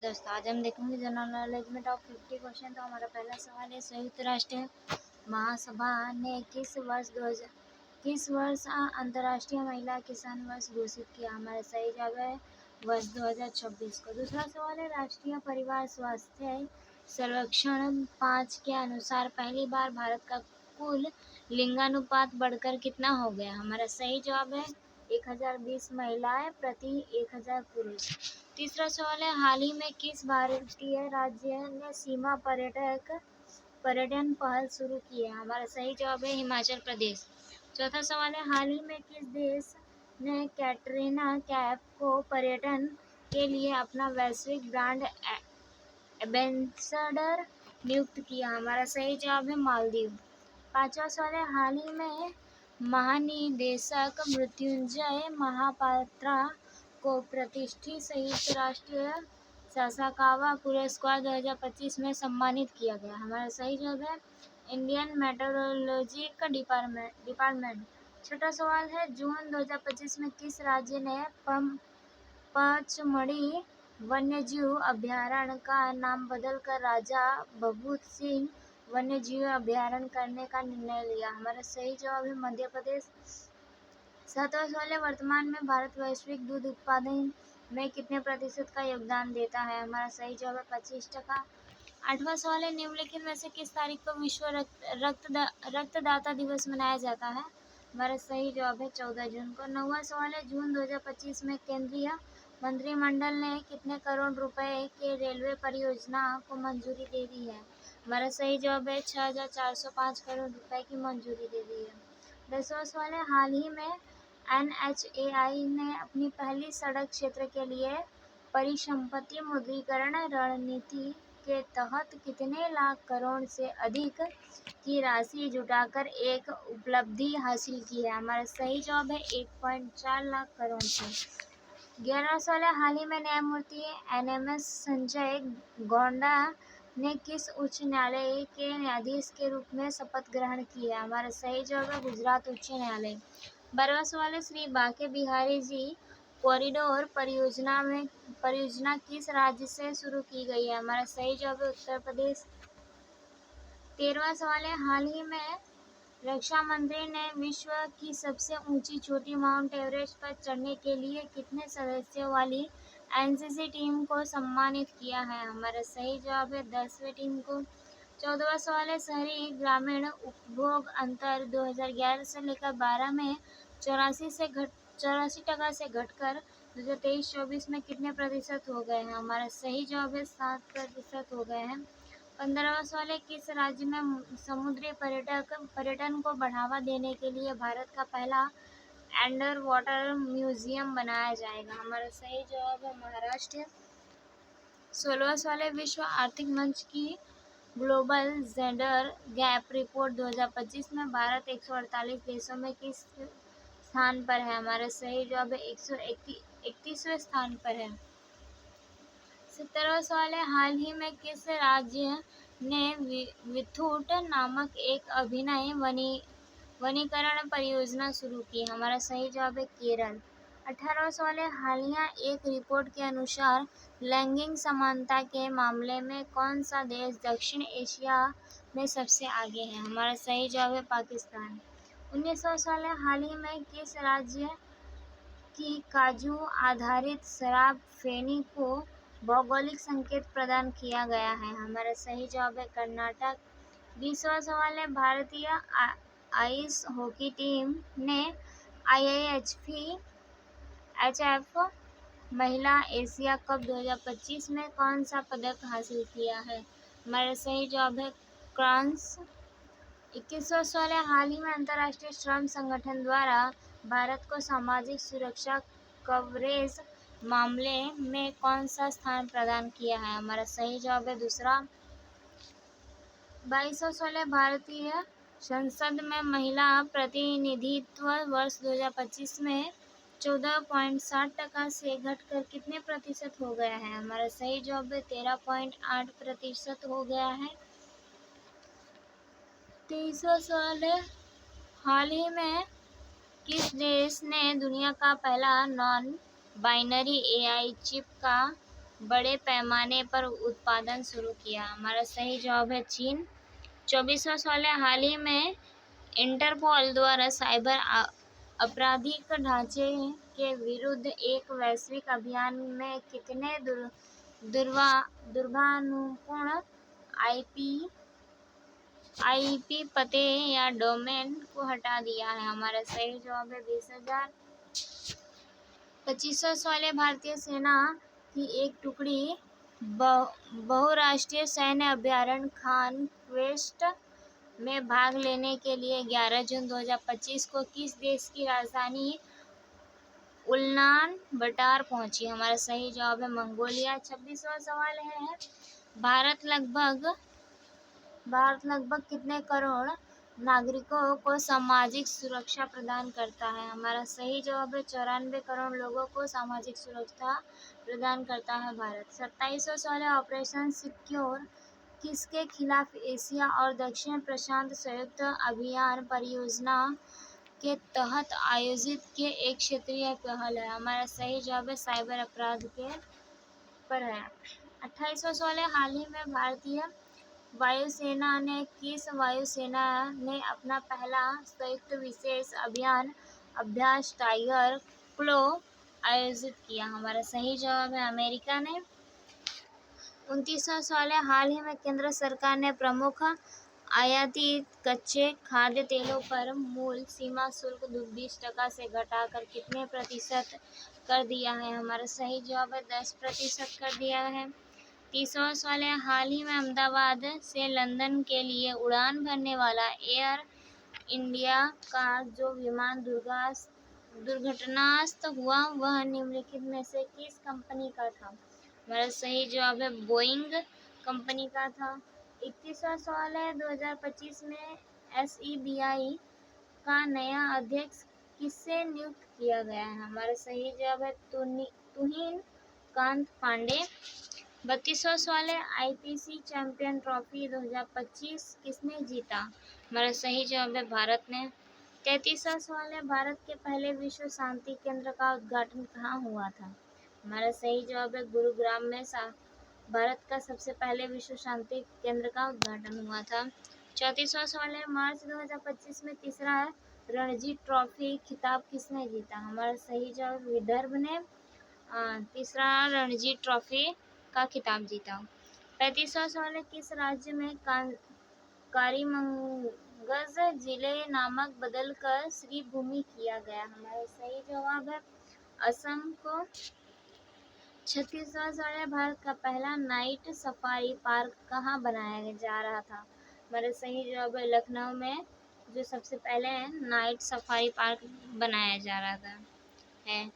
दोस्तों आज हम देखेंगे जनरल नॉलेज में टॉप 50 क्वेश्चन। तो हमारा पहला सवाल है, संयुक्त राष्ट्र महासभा ने किस वर्ष अंतर्राष्ट्रीय महिला किसान वर्ष घोषित किया? हमारा सही जवाब है वर्ष 2026 को। दूसरा सवाल है, राष्ट्रीय परिवार स्वास्थ्य सर्वेक्षण 5 के अनुसार पहली बार भारत का कुल लिंगानुपात बढ़कर कितना हो गया? हमारा सही जवाब है 1020 महिलाएं प्रति 1000 पुरुष। तीसरा सवाल है, हाल ही में किस भारतीय राज्य ने सीमा पर्यटन पहल शुरू की है? हमारा सही जवाब है हिमाचल प्रदेश। चौथा सवाल है, हाल ही में किस देश ने कैटरीना कैफ को पर्यटन के लिए अपना वैश्विक ब्रांड एम्बेसडर नियुक्त किया? हमारा सही जवाब है मालदीव। पांचवा सवाल है, हाल ही में महानिदेशक मृत्युंजय महापात्रा को प्रतिष्ठित संयुक्त राष्ट्र सासाकावा पुरस्कार 2025 में सम्मानित किया गया? हमारा सही जवाब है इंडियन मेट्रोलॉजिकल डिपार्टमेंट। छठा सवाल है, जून 2025 में किस राज्य ने पचमढ़ी वन्यजीव अभयारण्य का नाम बदलकर राजा भभूत सिंह वन्यजीव अभयारण्य करने का निर्णय लिया? हमारा सही जवाब है मध्य प्रदेश। सातवां सवाल है, वर्तमान में भारत वैश्विक दूध उत्पादन में कितने प्रतिशत का योगदान देता है? हमारा सही जवाब है 25%। आठवां सवाल है, निम्नलिखित में से किस तारीख को विश्व रक्तदाता दिवस मनाया जाता है? हमारा सही जवाब है 14 जून को। नौवां सवाल है, जून 2025 में केंद्रीय मंत्रिमंडल ने कितने करोड़ रुपए के रेलवे परियोजना को मंजूरी दे दी है? हमारा सही जवाब है 6405 करोड़ रुपए की मंजूरी दे दी है। 10वां सवाल है, हाल ही में NHAI ने अपनी पहली सड़क क्षेत्र के लिए परिसंपत्ति मुद्रीकरण रणनीति के तहत कितने लाख करोड़ से अधिक की राशि जुटाकर एक उपलब्धि हासिल की है? हमारा सही जवाब है 1.4 लाख करोड़ से। 11वां सवाल है, हाल ही में न्यायमूर्ति NMS संजय गौंडा ने किस उच्च न्यायालय के न्यायाधीश के रूप में शपथ ग्रहण की है? हमारा सही जवाब है गुजरात उच्च न्यायालय। 12वां सवाल है, श्री बांके बिहारी जी कॉरिडोर परियोजना किस राज्य से शुरू की गई है? हमारा सही जवाब है उत्तर प्रदेश। 13वां सवाल है, हाल ही में रक्षा मंत्री ने विश्व की सबसे ऊंची चोटी माउंट एवरेस्ट पर चढ़ने के लिए कितने सदस्यों वाली NCC टीम को सम्मानित किया है? हमारा सही जवाब है 10वीं टीम को। 14वां सवाल है, शहरी ग्रामीण उपभोग अंतर 2011 से लेकर 12 में 84% से घटकर 2023-24 में कितने प्रतिशत हो गए हैं? हमारा सही जवाब है 7% हो गए हैं। 15वां सवाल है, किस राज्य में समुद्री पर्यटन को बढ़ावा देने के लिए भारत का पहला अंडर वाटर म्यूजियम बनाया जाएगा? हमारा सही जवाब है महाराष्ट्र। 16वां सवाल है, विश्व आर्थिक मंच की ग्लोबल जेंडर गैप रिपोर्ट 2025 में भारत 148 देशों में किस स्थान पर है? हमारा सही जवाब है 131वें स्थान पर है। 17वां सवाल है, हाल ही में किस राज्य ने विथुट नामक एक अभिनय वनीकरण परियोजना शुरू की? हमारा सही जवाब है केरल। 18वां सवाल है, हालिया एक रिपोर्ट के अनुसार लैंगिक समानता के मामले में कौन सा देश दक्षिण एशिया में सबसे आगे है? हमारा सही जवाब है पाकिस्तान। 19वां सवाल है, हाल ही में किस राज्य की काजू आधारित शराब फेनी को भौगोलिक संकेत प्रदान किया गया है? हमारा सही जवाब है कर्नाटक। 20वां सवाल है, भारतीय आइस हॉकी टीम ने IIHF महिला एशिया कप 2025 में कौन सा पदक हासिल किया है? हमारा सही जवाब है कांस्य। 21वां सवाल है, हाल ही में अंतर्राष्ट्रीय श्रम संगठन द्वारा भारत को सामाजिक सुरक्षा कवरेज मामले में कौन सा स्थान प्रदान किया है? हमारा सही जवाब है दूसरा। 22वां सवाल है, भारतीय संसद में महिला प्रतिनिधित्व वर्ष 2025 में 14.60% से घटकर कितने प्रतिशत हो गया है? हमारा सही जवाब है 13.8% हो गया है। 23वां सवाल है, हाल ही में किस देश ने दुनिया का पहला नॉन बाइनरी AI चिप का बड़े पैमाने पर उत्पादन शुरू किया? हमारा सही जवाब है चीन। 24वां सवाल है, हाल ही में इंटरपोल द्वारा साइबर आपराधिक ढांचे के विरुद्ध एक वैश्विक अभियान में कितने दुर्भावनापूर्ण आईपी आईपी पते या डोमेन को हटा दिया है? हमारा सही जवाब है 20,000। 25वां सवाल है, भारतीय सेना की एक टुकड़ी बहुराष्ट्रीय सैन्य अभ्यारण्य खान क्वेस्ट में भाग लेने के लिए 11 जून 2025 को किस देश की राजधानी उलान बटार पहुंची? हमारा सही जवाब है मंगोलिया। 26वां सवाल है, भारत लगभग कितने करोड़ नागरिकों को सामाजिक सुरक्षा प्रदान करता है? हमारा सही जवाब है 94 करोड़ लोगों को सामाजिक सुरक्षा प्रदान करता है भारत। 27वां सवाल है, ऑपरेशन सिक्योर किसके खिलाफ एशिया और दक्षिण प्रशांत संयुक्त अभियान परियोजना के तहत आयोजित के एक क्षेत्रीय पहल है? हमारा सही जवाब है साइबर अपराध के पर है। 28वां सवाल है, हाल ही में भारतीय वायुसेना ने किस वायुसेना ने अपना पहला संयुक्त विशेष अभ्यास टाइगर क्लो आयोजित किया? हमारा सही जवाब है अमेरिका ने। 29वां सवाल है, हाल ही में केंद्र सरकार ने प्रमुख आयातित कच्चे खाद्य तेलों पर मूल सीमा शुल्क 20% से घटाकर कितने प्रतिशत कर दिया है? हमारा सही जवाब है 10% कर दिया है। 30वां सवाल है, हाल ही में अहमदाबाद से लंदन के लिए उड़ान भरने वाला एयर इंडिया का जो विमान दुर्घटनाग्रस्त हुआ वह निम्नलिखित में से किस कंपनी का था? हमारा सही जवाब है बोइंग कंपनी का था। 31वां सवाल है, 2025 में SEBI का नया अध्यक्ष किससे नियुक्त किया गया है? हमारा सही जवाब है तुहिन कांत पांडे। 32वां सवाल है, IPC चैंपियन ट्रॉफी 2025 किसने जीता? हमारा सही जवाब है भारत ने। 33वां सवाल है, भारत के पहले विश्व शांति केंद्र का उद्घाटन कहाँ हुआ था? हमारा सही जवाब है गुरुग्राम में भारत का सबसे पहले विश्व शांति केंद्र का उद्घाटन हुआ था। 34वां सवाल है, मार्च 2025 में तीसरा रणजी ट्रॉफी खिताब किसने जीता? हमारा सही जवाब विदर्भ ने तीसरा रणजी ट्रॉफी का खिताब जीता। 35वां सवाल है, किस राज्य में करीमगंज जिले नामक बदलकर श्रीभूमि किया गया? हमारा सही जवाब है असम को। 36वां सवाल है, भारत का पहला नाइट सफारी पार्क कहाँ बनाया जा रहा था? हमारा सही जवाब है लखनऊ में, जो सबसे पहले नाइट सफारी पार्क बनाया जा रहा था है।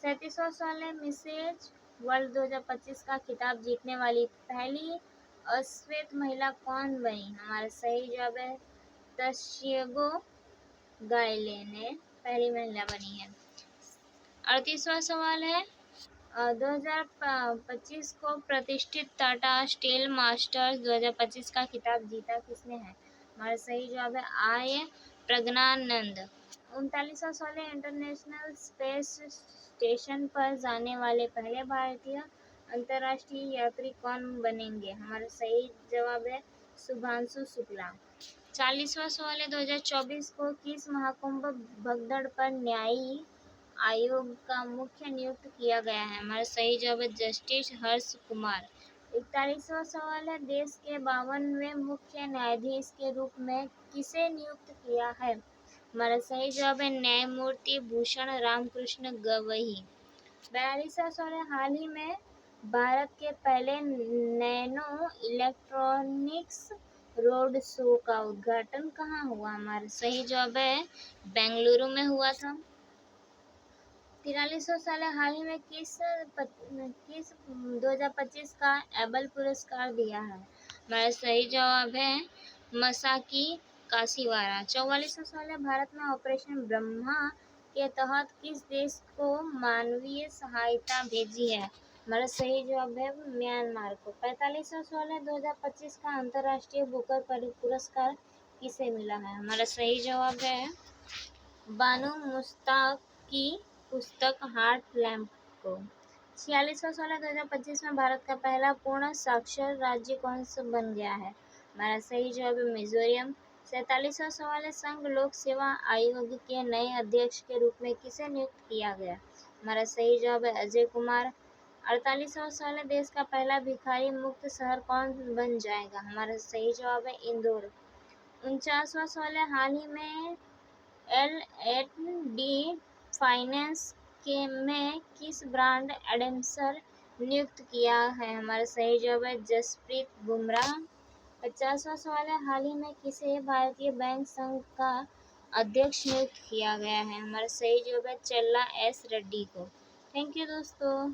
37वां सवाल है, मिसेज वर्ल्ड 2025 का खिताब जीतने वाली पहली अश्वेत महिला कौन बनी? हमारा सही जवाब है तस्यगो गायले ने पहली महिला बनी है। 38वां सवाल है, 2025 को प्रतिष्ठित टाटा स्टील मास्टर्स 2025 का खिताब जीता किसने है? हमारा सही जवाब है आय प्रज्ञानंद। 39वां सवाल है, इंटरनेशनल स्पेस स्टेशन पर जाने वाले पहले भारतीय अंतर्राष्ट्रीय यात्री कौन बनेंगे? हमारा सही जवाब है शुभांशु शुक्ला। 40वां सवाल है, 2024 को किस महाकुंभ भगदड़ पर न्यायिक आयोग का मुख्य नियुक्त किया गया है? हमारा सही जवाब है जस्टिस हर्ष कुमार। 41वां सवाल है, देश के 52वें मुख्य न्यायाधीश के रूप में किसे नियुक्त किया है? हमारा सही जवाब है न्यायमूर्ति भूषण रामकृष्ण गवई। 42वां सवाल है, हाल ही में भारत के पहले नैनो इलेक्ट्रॉनिक्स रोड शो का उद्घाटन कहाँ हुआ? हमारा सही जवाब है बेंगलुरु में हुआ था। 43वां सवाल है, हाल ही में किस 2025 का एबल पुरस्कार दिया है? हमारा सही जवाब है मसाकी काशीवारा। 44वां सवाल है, भारत में ऑपरेशन ब्रह्मा के तहत किस देश को मानवीय सहायता भेजी है? हमारा सही जवाब है म्यांमार को। 45वां सवाल है, 2025 का अंतर्राष्ट्रीय बुकर पुरस्कार किसे मिला है? हमारा सही जवाब है बानू मुश्ताक की पुस्तक हार्ट लैम्प को। 46वां सवाल है 2025 में भारत का पहला पूर्ण साक्षर राज्य कौन सा बन गया है? हमारा सही जवाब है मिजोरम। 47वां सवाल है संघ लोक सेवा आयोग के नए अध्यक्ष के रूप में किसे नियुक्त किया गया? हमारा सही जवाब है अजय कुमार। 48वां सवाल है देश का पहला भिखारी मुक्त शहर कौन बन जाएगा? हमारा सही जवाब है इंदौर। 49वां सवाल है हाल ही में L&D फाइनेंस के में किस ब्रांड एम्बेसडर नियुक्त किया है? हमारा सही जवाब है जसप्रीत बुमराह। 50वां सवाल है हाल ही में किसे भारतीय बैंक संघ का अध्यक्ष नियुक्त किया गया है? हमारा सही जवाब है चल्ला एस रेड्डी को। थैंक यू दोस्तों।